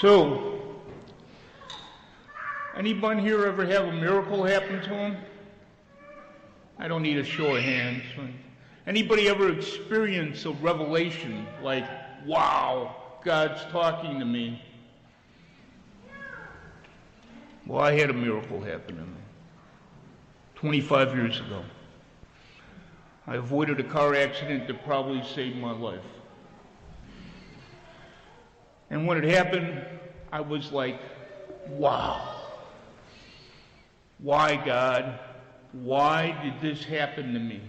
So, anybody here ever have a miracle happen to him? I don't need a show of hands. Anybody ever experience a revelation like, wow, God's talking to me? Well, I had a miracle happen to me 25 years ago. I avoided a car accident that probably saved my life. And when it happened, I was like, wow. Why, God? Why did this happen to me?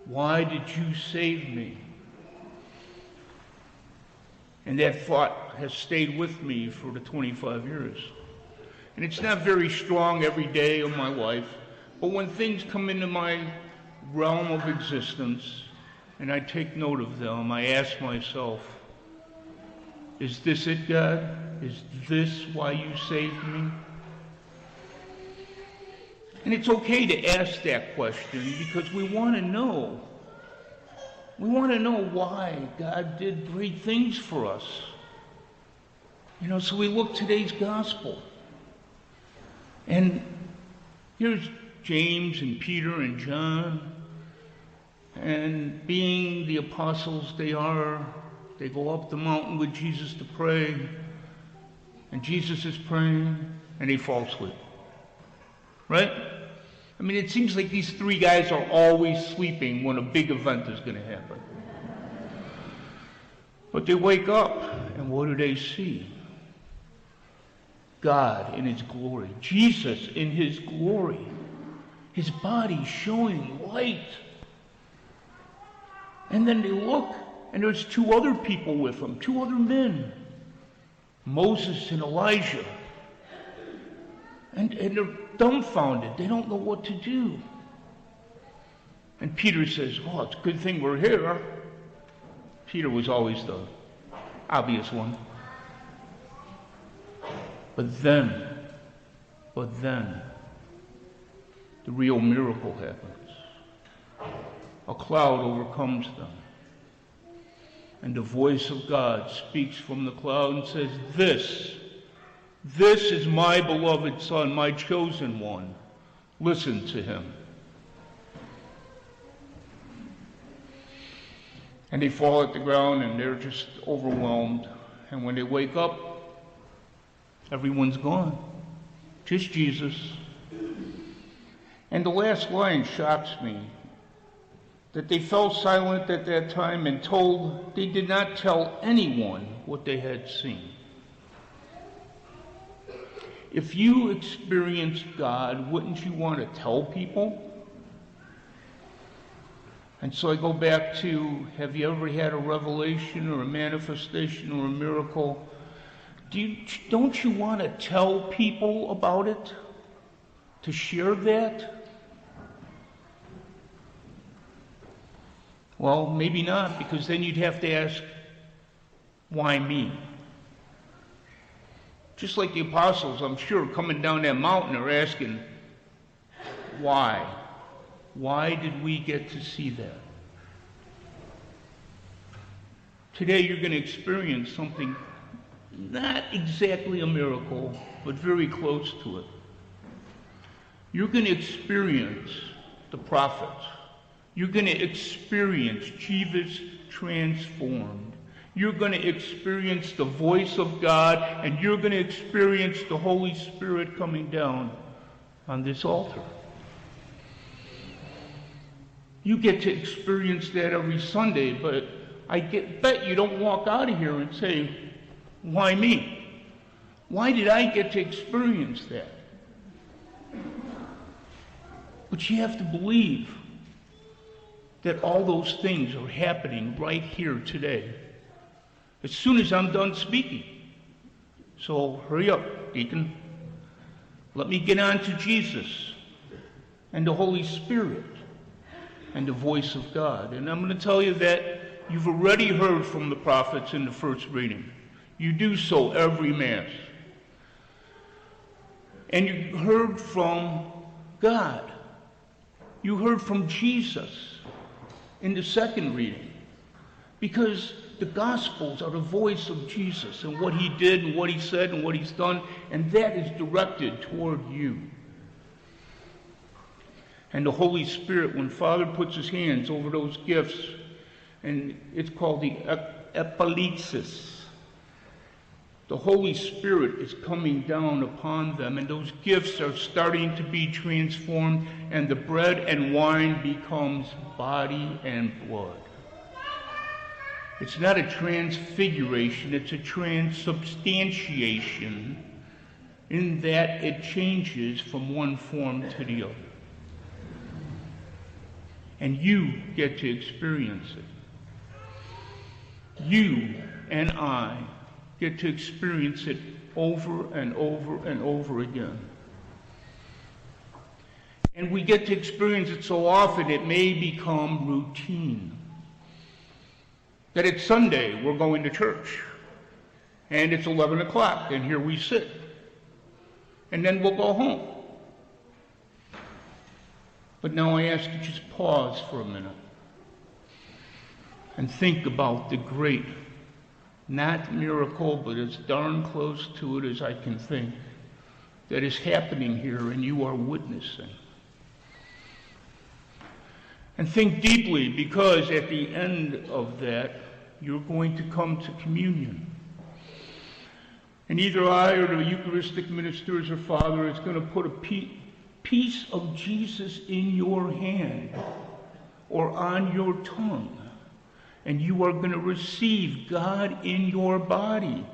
Why did you save me? And that thought has stayed with me for the 25 years. And it's not very strong every day of my life, but when things come into my realm of existence and I take note of them, I ask myself, is this it, God? Is this why you saved me? And it's okay to ask that question because we want to know. We want to know why God did great things for us. So we look today's gospel. And here's James and Peter and John. And being the apostles they are, they go up the mountain with Jesus to pray. And Jesus is praying, and they fall asleep. Right? I mean, it seems like these three guys are always sleeping when a big event is going to happen. But they wake up, and what do they see? God in his glory. Jesus in his glory. His body showing light. And then they look, and there's two other people with him, two other men. Moses and Elijah. And they're dumbfounded. They don't know what to do. And Peter says, well, it's a good thing we're here. Peter was always the obvious one. But then, the real miracle happens. A cloud overcomes them. And the voice of God speaks from the cloud and says, This is my beloved Son, my chosen one. Listen to him. And they fall at the ground and they're just overwhelmed. And when they wake up, everyone's gone. Just Jesus. And the last line shocks me. That they fell silent at that time and they did not tell anyone what they had seen. If you experienced God, wouldn't you want to tell people? And so I go back to, have you ever had a revelation or a manifestation or a miracle? Don't you want to tell people about it? To share that? Well, maybe not, because then you'd have to ask, why me? Just like the apostles, I'm sure, coming down that mountain are asking, why? Why did we get to see that? Today you're going to experience something, not exactly a miracle, but very close to it. You're going to experience the prophets. You're going to experience Jesus transformed. You're going to experience the voice of God, and you're going to experience the Holy Spirit coming down on this altar. You get to experience that every Sunday, but I bet you don't walk out of here and say, why me? Why did I get to experience that? But you have to believe that all those things are happening right here today. As soon as I'm done speaking. So hurry up, Deacon. Let me get on to Jesus and the Holy Spirit and the voice of God. And I'm going to tell you that you've already heard from the prophets in the first reading. You do so every Mass. And you heard from God. You heard from Jesus in the second reading. Because the Gospels are the voice of Jesus and what he did and what he said and what he's done, and that is directed toward you. And the Holy Spirit, when Father puts his hands over those gifts, and it's called the epilexis, the Holy Spirit is coming down upon them, and those gifts are starting to be transformed, and the bread and wine becomes body and blood. It's not a transfiguration, it's a transubstantiation, in that it changes from one form to the other. And you get to experience it. You and I get to experience it over and over and over again. And we get to experience it so often it may become routine. That it's Sunday, we're going to church, and it's 11 o'clock, and here we sit. And then we'll go home. But now I ask you just pause for a minute and think about the great, not miracle, but as darn close to it as I can think, that is happening here and you are witnessing. And think deeply, because at the end of that, you're going to come to communion. And either I or the Eucharistic ministers or Father is going to put a piece of Jesus in your hand or on your tongue, and you are going to receive God in your body.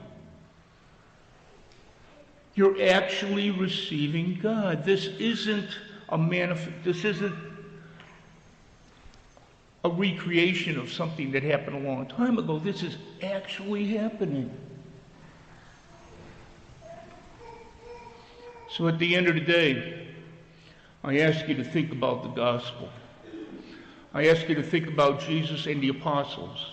You're actually receiving God. This isn't a recreation of something that happened a long time ago. This is actually happening. So at the end of the day, I ask you to think about the gospel. I ask you to think about Jesus and the apostles.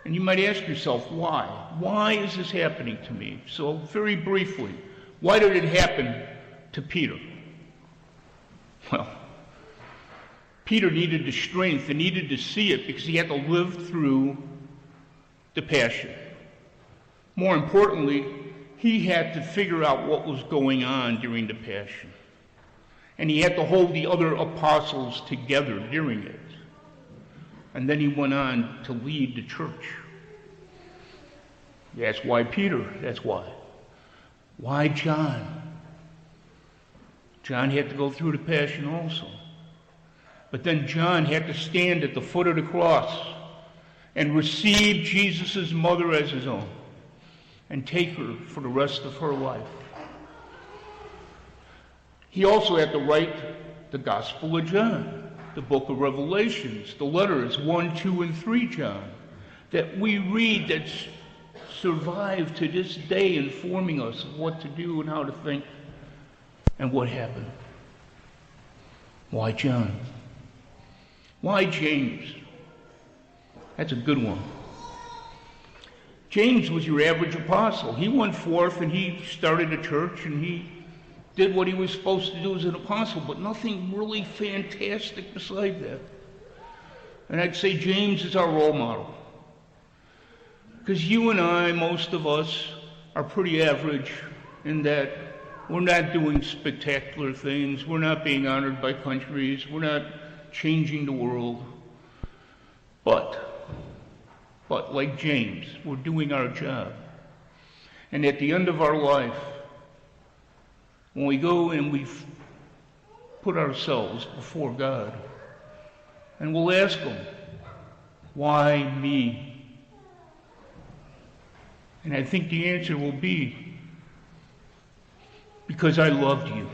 And you might ask yourself, why? Why is this happening to me? So very briefly, why did it happen to Peter? Well, Peter needed the strength and needed to see it because he had to live through the passion. More importantly, he had to figure out what was going on during the passion. And he had to hold the other apostles together during it. And then he went on to lead the church. That's why Peter, that's why. Why John? John had to go through the passion also. But then John had to stand at the foot of the cross and receive Jesus' mother as his own and take her for the rest of her life. He also had to write the Gospel of John, the book of Revelations, the letters 1, 2, and 3 John, that we read, that survive to this day, informing us of what to do and how to think and what happened. Why John? Why James? That's a good one. James was your average apostle. He went forth and he started a church and he did what he was supposed to do as an apostle, but nothing really fantastic beside that. And I'd say James is our role model. Because you and I, most of us, are pretty average in that we're not doing spectacular things. We're not being honored by countries. We're not changing the world. But like James, we're doing our job. And at the end of our life, when we go and we put ourselves before God, and we'll ask him, why me? And I think the answer will be, because I loved you.